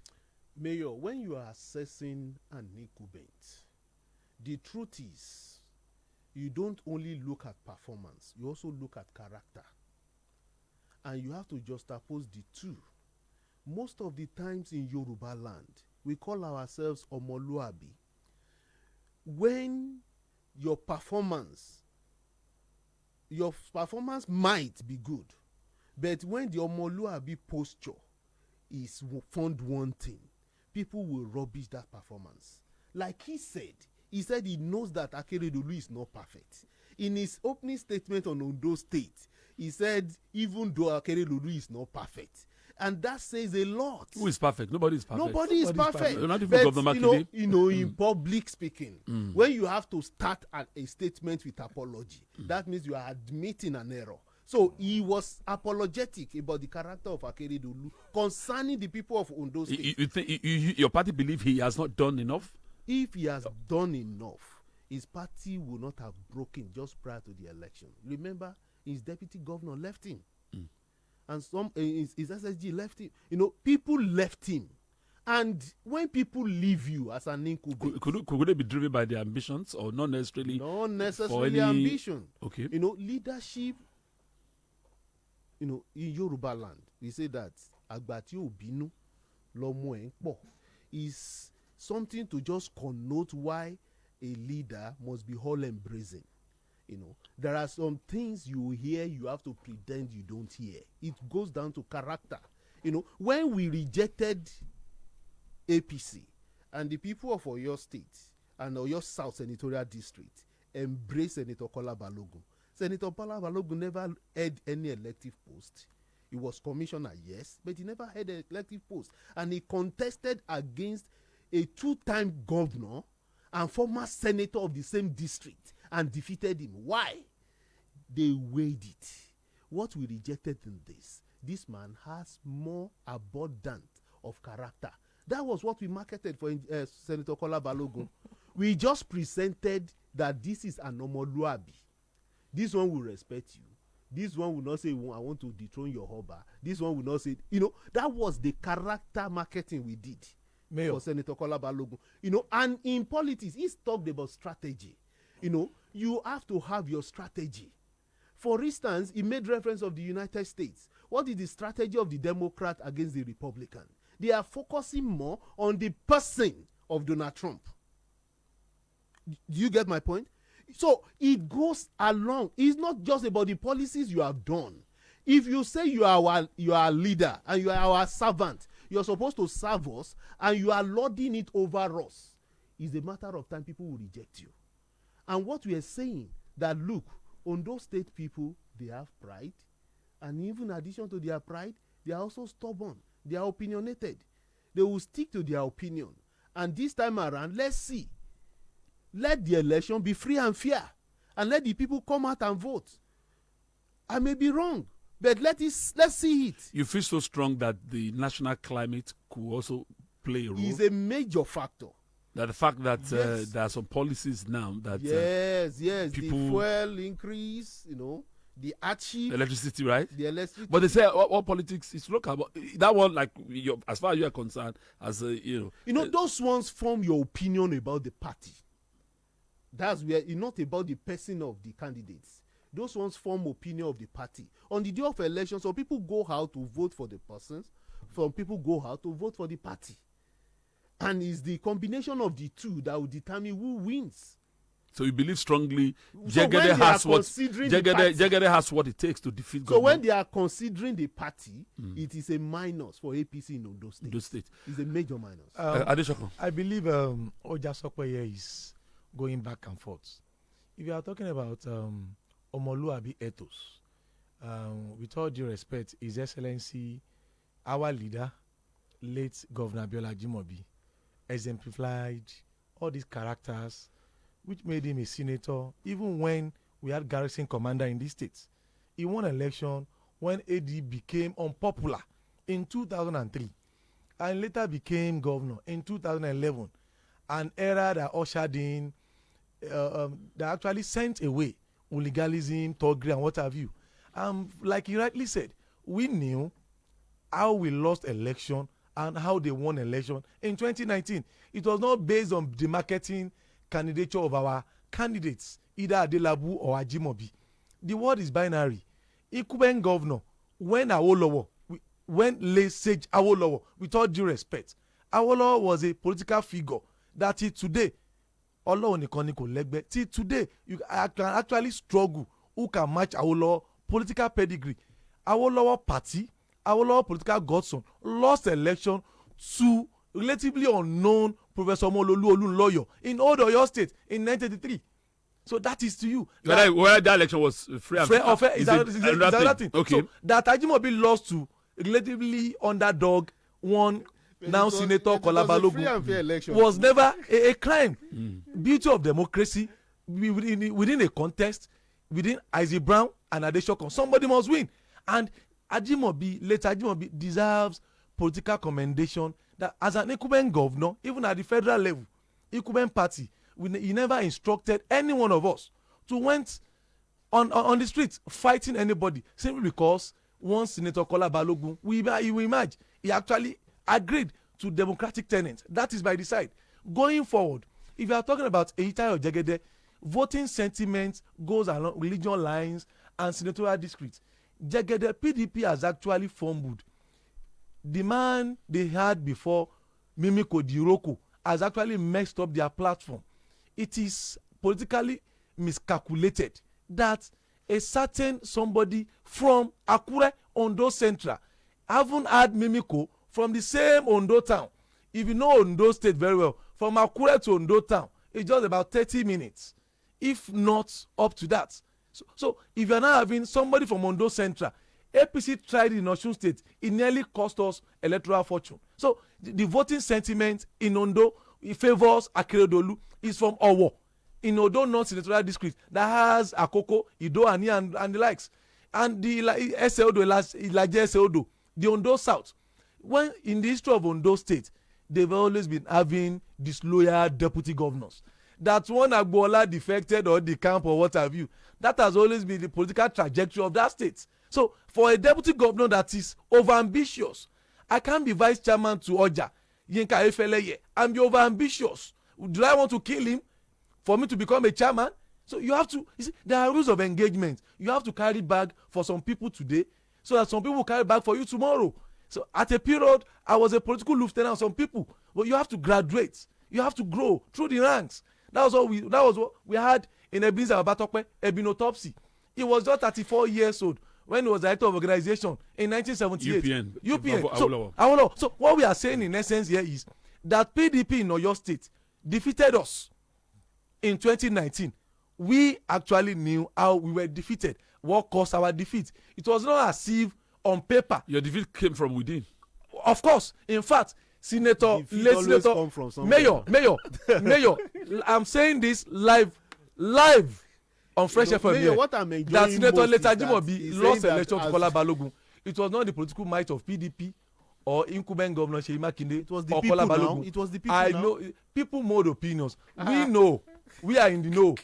Mayor, when you are assessing an incumbent, the truth is you don't only look at performance, you also look at character. And you have to juxtapose the two. Most of the times in Yoruba land, we call ourselves Omoluabi. When your performance might be good, but when the Omoluabi posture is found wanting, people will rubbish that performance. Like he said he knows that Akeredolu is not perfect. In his opening statement on Ondo State, he said even though Akeredolu is not perfect, and that says a lot. Who is perfect? Nobody is perfect. Nobody is perfect. Not even but, Governor Makinde. In public speaking, when you have to start a statement with apology, that means you are admitting an error. So he was apologetic about the character of Akeredolu concerning the people of Ondo State. You think your party believe he has not done enough? If he has done enough, his party will not have broken just prior to the election. Remember, his deputy governor left him. And his SSG left him. People left him. And when people leave you as an incubator, could they be driven by their ambitions or not necessarily? Not necessarily ambition. Okay. Leadership. In Yoruba land, we say that agbati obinu lomo enpo is something to just connote why a leader must be all embracing. There are some things you hear, you have to pretend you don't hear. It goes down to character. When we rejected APC and the people of Oyo State and Oyo South Senatorial District embraced Senator Kola Balogun. Senator Kola Balogun never had any elective post. He was commissioner, yes, but he never had an elective post. And he contested against a two-time governor and former senator of the same district and defeated him. Why? They weighed it. What we rejected in this man has more abundant of character. That was what we marketed for Senator Kola Balogun. We just presented that this is an Omoluabi. This one will respect you. This one will not say, I want to dethrone your hubba. This one will not say, that was the character marketing we did for Senator Kola Balogun. And in politics, he's talked about strategy. You have to have your strategy. For instance, he made reference of the United States. What is the strategy of the Democrat against the Republican? They are focusing more on the person of Donald Trump. Do you get my point? So it goes along. It's not just about the policies you have done. If you say you are a leader and you are our servant, you're supposed to serve us and you are lording it over us, it's a matter of time people will reject you. And what we are saying, that look, Ondo State people, they have pride, and even in addition to their pride, they are also stubborn. They are opinionated. They will stick to their opinion. And this time around, let's see. Let the election be free and fair, and let the people come out and vote. I may be wrong, but let's see it. You feel so strong that the national climate could also play a role? Is a major factor. That the fact that there are some policies now that yes, people, the fuel increase, the hardship, electricity, right? The electricity. But they say all politics is local. That one, like as far as you are concerned, as those ones form your opinion about the party. That's where it's not about the person of the candidates. Those ones form opinion of the party. On the day of election, some people go out to vote for the persons, some people go out to vote for the party. And it's the combination of the two that will determine who wins. So you believe strongly Jegede has what it takes to defeat government. So when they are considering the party, it is a minus for APC in Ondo State. It's a major minus. Adesokan. I believe Ojasope here is going back and forth. If you are talking about Omoluabi ethos, with all due respect, His Excellency, our leader, late Governor Abiola Jimobi, exemplified all these characters which made him a senator even when we had garrison commander in these states. He won election when AD became unpopular in 2003 and later became governor in 2011, an era that ushered in that actually sent away hooliganism, thuggery and what have you. Like you rightly said, we knew how we lost election and how they won election in 2019. It was not based on the marketing candidature of our candidates, either Adelabu or Ajimobi. The word is binary. Incumbent governor, when Awolowo, when late Sage Awolowo, with all due respect, Awolowo was a political figure that today, till today, you can actually struggle who can match Awolowo political pedigree. Awolowo party, Awolowo political godson lost election to relatively unknown Professor Mololu Olunloyo in Old Oyo State in 1983. So that is to you. Whether that election was free and fair is another thing. Okay. So that Ajimobi lost to relatively underdog one now Senator Kola Balogun was never a crime. Beauty of democracy within a contest, within Isaac Brown and Adesokan, somebody must win. And later Ajimobi deserves political commendation that as an incumbent governor, even at the federal level, incumbent party, he never instructed any one of us to went on the streets fighting anybody simply because one Senator Kola Balogun, we imagine, he actually agreed to democratic tenets. That is by the side. Going forward, if you are talking about Eitayo Jegede, voting sentiment goes along religion lines and senatorial districts. Jegede, PDP has actually fumbled. The man they had before, Mimiko Diroko, has actually messed up their platform. It is politically miscalculated that a certain somebody from Akure, Ondo Central, haven't had Mimiko from the same Ondo town. If you know Ondo State very well, from Akure to Ondo town, it's just about 30 minutes, if not up to that. So if you're not having somebody from Ondo Central, APC tried in Osun State, it nearly cost us electoral fortune. So the voting sentiment in Ondo, it favors Akeredolu, is from Owo, in Odo North Senatorial District that has Akoko, Ido, and the likes. And the Ilaje Eseodo, the Ondo South. When in the history of Ondo State, they've always been having disloyal deputy governors. That one Agbola defected or the camp or what have you. That has always been the political trajectory of that state. So for a deputy governor that is overambitious, I can't be vice chairman to Oja, Yinka Efeleye, and be overambitious. Do I want to kill him for me to become a chairman? So you have to, you see, there are rules of engagement. You have to carry bag for some people today so that some people will carry bag for you tomorrow. So at a period, I was a political lieutenant of some people, but you have to graduate. You have to grow through the ranks. That was what we had in Ebenezer Obatokpe, Ebinotopsy. He was just 34 years old when he was director of organization in 1978. UPN. So what we are saying in essence here is that PDP in Oyo State defeated us in 2019. We actually knew how we were defeated, what caused our defeat. It was not as if on paper. Your defeat came from within. Of course. In fact, Mayor, I'm saying this live on Fresh FM here. That Senator Leta Ajimobi lost election to Kola Balogun. It was not the political might of PDP or incumbent governor Seyi Makinde. It was the people now. It was the people I know people mold opinions. We know. We are in the know.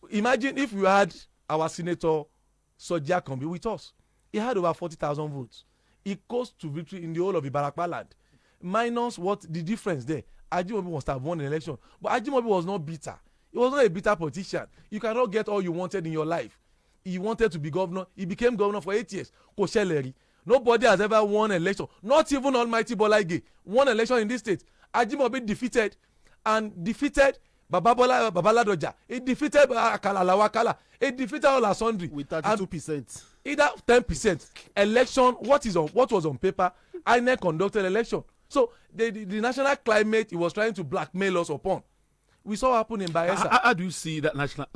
Imagine if we had our Senator Soji Akanbi with us. He had over 40,000 votes. He goes to victory in the whole of Ibarakpa land. Minus what the difference there. Ajimobi must have won an election. But Ajimobi was not bitter. He was not a bitter politician. You cannot get all you wanted in your life. He wanted to be governor. He became governor for 8 years. Kosheleri. Nobody has ever won an election. Not even Almighty Bola Ige won an election in this state. Ajimobi defeated Babaladoja. He defeated Akala Lawakala. He defeated all Asondri. With 32%. Either 10%. Election, what was on paper, INEC conducted election. So the national climate he was trying to blackmail us upon. We saw happen in Bayelsa. How do you see that national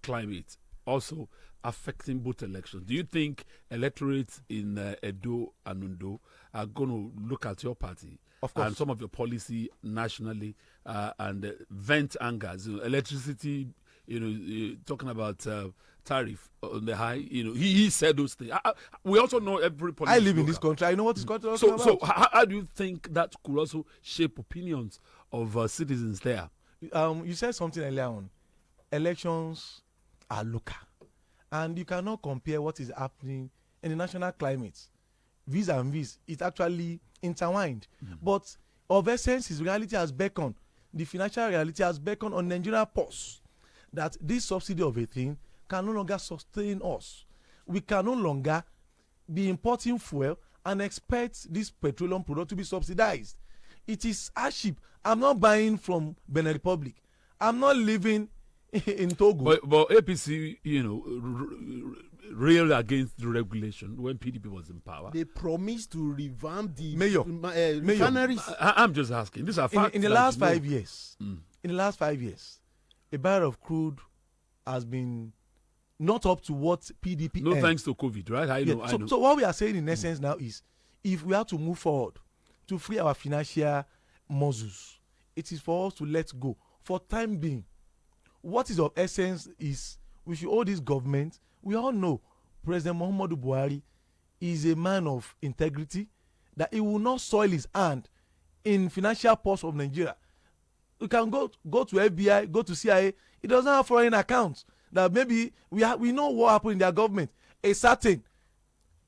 climate also affecting both elections? Do you think electorates in Edo and Ondo are going to look at your party and some of your policy nationally and vent angers? Electricity, talking about tariff on the high. He said those things. We also know every policy. I live in this country. I know what this country is about. So how do you think that could also shape opinions of citizens there? You said something earlier on. Elections are local, and you cannot compare what is happening in the national climate vis and vis. It's actually intertwined. But of essence, his reality has beckoned. The financial reality has beckoned on Nigerian pulse. that this subsidy of a thing can no longer sustain us. We can no longer be importing fuel and expect this petroleum product to be subsidized. It is hardship. I'm not buying from Benin Republic. I'm not living in Togo. But APC, railed against the regulation when PDP was in power. They promised to revamp the refineries. I'm just asking. These are facts. In the last 5 years, a barrel of crude has been not up to what PDP. No, thanks to COVID, right? I know. So what we are saying in essence now is, if we have to move forward to free our financial muscles, it is for us to let go. For time being, what is of essence is we should hold this government. We all know President Muhammadu Buhari is a man of integrity, that he will not soil his hand in financial purse of Nigeria. We can go to FBI, go to CIA. He doesn't have foreign accounts. That maybe we know what happened in their government. A certain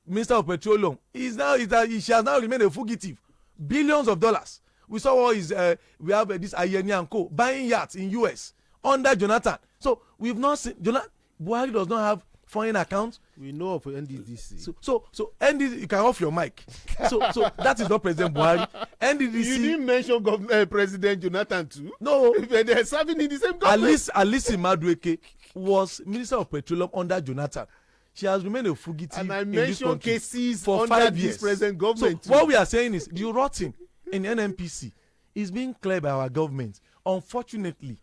Minister of Petroleum he has now remained a fugitive. Billions of dollars. We saw what is we have this Ayeni and Co. buying yachts in US under Jonathan. So we've not seen Buhari does not have foreign accounts. We know of NDDC. So NDDC, you can off your mic. So that is not President Buhari. NDDC. You didn't mention President Jonathan too. No, they're serving in the same government. Alice Madueke was Minister of Petroleum under Jonathan. She has remained a fugitive. And I in this mentioned country cases for under 5 this years. present government. So what we are saying is the rotting in NNPC is being cleared by our government. Unfortunately,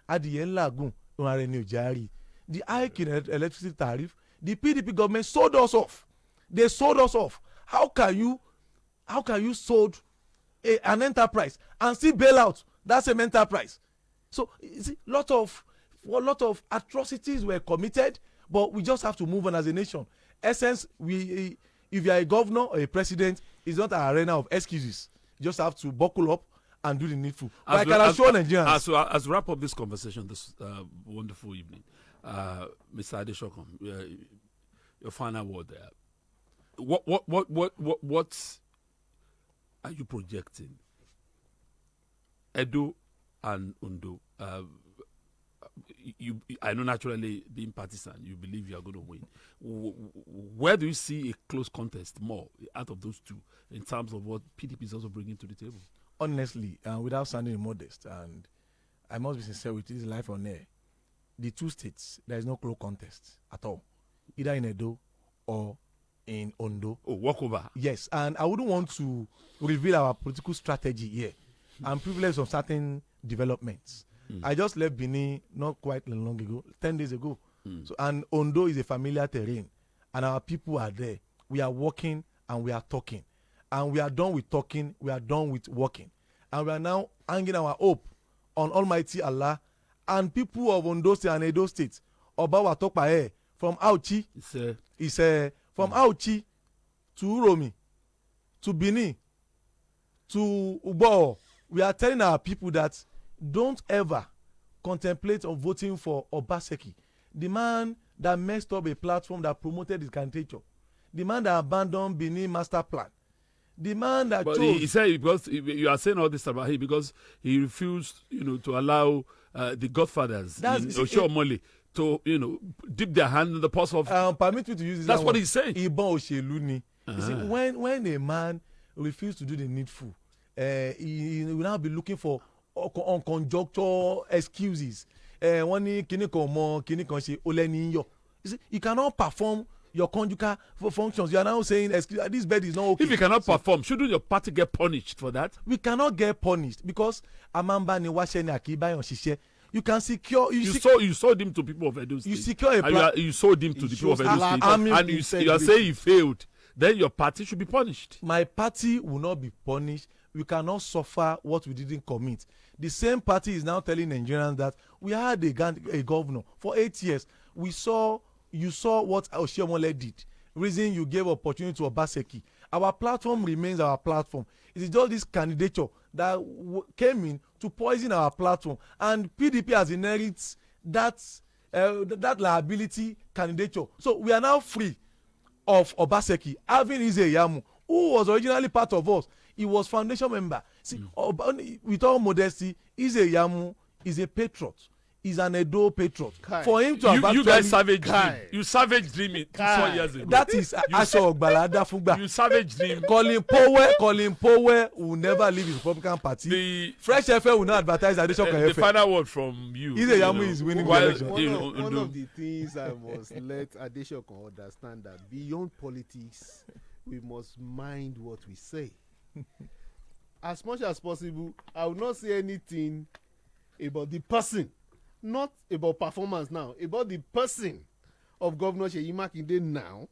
at the Lagun, the hike in electricity tariff, the PDP government sold us off. They sold us off. How can you sold an enterprise and still bail out that same enterprise? So you see, lot of atrocities were committed, but we just have to move on as a nation. Essence, if you are a governor or a president, it's not an arena of excuses. You just have to buckle up and do the needful. But I can assure Nigerians. As we wrap up this conversation this wonderful evening, Mr. Adesokan, your final word there. What are you projecting? Edo and Ondo. I know naturally being partisan, you believe you are going to win. Where do you see a close contest more out of those two in terms of what PDP is also bringing to the table? Honestly, without sounding modest, and I must be sincere with this life on air, the two states, there is no close contest at all, either in Edo or in Ondo. Oh, walkover. Yes, and I wouldn't want to reveal our political strategy here. I'm privileged of certain developments. I just left Benin not quite long ago, 10 days ago. So, and Ondo is a familiar terrain, and our people are there. We are working and we are talking, and we are done with talking. We are done with working, and we are now hanging our hope on Almighty Allah and people of Ondo State and Edo State. Obawa Tokpae from Auchi, from Auchi to Uromi to Benin to Ubo. We are telling our people that don't ever contemplate on voting for Obaseki, the man that messed up a platform that promoted his candidature, the man that abandoned Benin master plan, the man that chose. He said, because you are saying all this about him because he refused, to allow the godfathers in Oshiomole to, dip their hand in the purse of. Permit me to use this. That's what he's saying. Ibon Osheluni. You see, when a man refuses to do the needful, he will now be looking for on conjuncture excuses. Wọ́n ní kíní kan mọ kíní kan ṣe ó lẹ́ni yọ. You cannot perform your conjugal functions. You are now saying this bed is not okay. If you cannot perform, shouldn't your party get punished for that? We cannot get punished because amamba ni wáṣẹ ni àkíbáyọ̀ ṣiṣẹ́. You can secure. You sold him to people of Edo State. You secure a plan. You sold him to the people of Edo State, and you are saying he failed. Then your party should be punished. My party will not be punished. We cannot suffer what we didn't commit. The same party is now telling Nigerians that we had a governor for 8 years. You saw what Oshiomole did. Reason you gave opportunity to Obaseki. Our platform remains our platform. It is just this candidature that came in to poison our platform, and PDP has inherited that liability candidature. So we are now free of Obaseki, having Ize Yamu, who was originally part of us. He was foundation member. See, with all modesty, Ize Yamu is a patriot. is an Edo patriot. Kai. For him to have You actually guys savage dream. Kai. You savage dream it 4 years ago. that is Aso Ogbalada Fugba. You savage dream. Colin Powell will never leave his Republican Party. The Fresh FM will not advertise Adesokan the FM. final word from you. Ize Yamu is winning the while, election. One of the things I must let Adesokan understand that beyond politics, we must mind what we say. As much as possible, I will not say anything about the person, not about performance now, about the person of Governor Seyi Makinde now,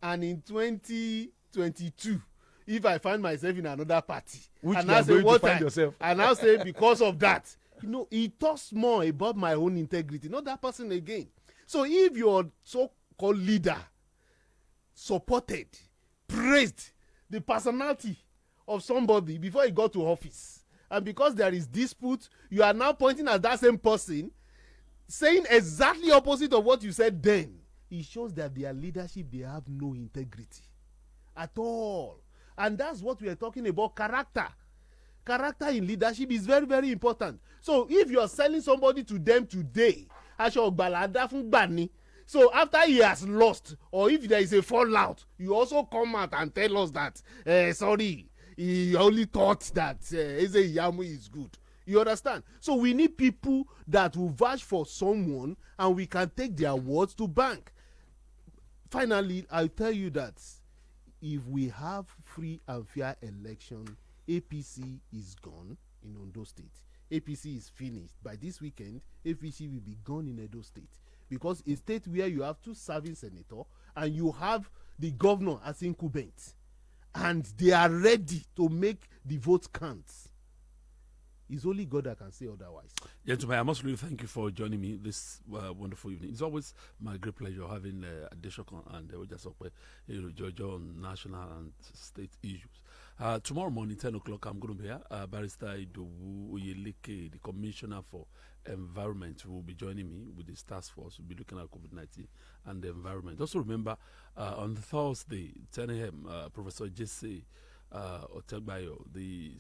and in 2022, if I find myself in another party, Which and you I are say going to what find yourself. and I'll say because of that, it talks more about my own integrity, not that person again. So if your so-called leader supported, praised the personality of somebody before he got to office, and because there is dispute, you are now pointing at that same person, saying exactly opposite of what you said then, it shows that their leadership, they have no integrity at all. And that's what we are talking about, character. Character in leadership is very, very important. So if you are selling somebody to them today, so after he has lost, or if there is a fallout, you also come out and tell us that, sorry, he only thought that Eze Yamu is good. You understand? So we need people that will vouch for someone and we can take their words to bank. Finally, I'll tell you that if we have free and fair election, APC is gone in Ondo State. APC is finished. By this weekend, APC will be gone in Edo State. Because a state where you have 2 serving senators and you have the governor as incumbent, and they are ready to make the vote count. It's only God that can say otherwise. Gentlemen, I must really thank you for joining me this wonderful evening. It's always my great pleasure having Adesokan and Ojasope, Georgia on national and state issues. Tomorrow morning, 10 o'clock, I'm going to be here. Barrister Idowu Oyeleke, the Commissioner for Environment, will be joining me with this task force. We'll be looking at COVID-19 and the environment. Also remember, on Thursday, 10 a.m., Professor Jesse Otegbayo, the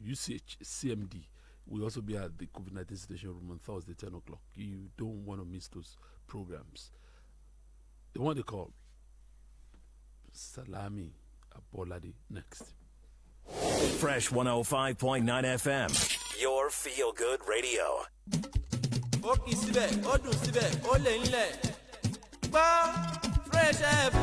UCH CMD, will also be at the COVID-19 station room on Thursday, 10 o'clock. You don't want to miss those programs. The one they call Salami Aboladi next. Fresh 105.9 FM, your feel good radio. Fresh FM.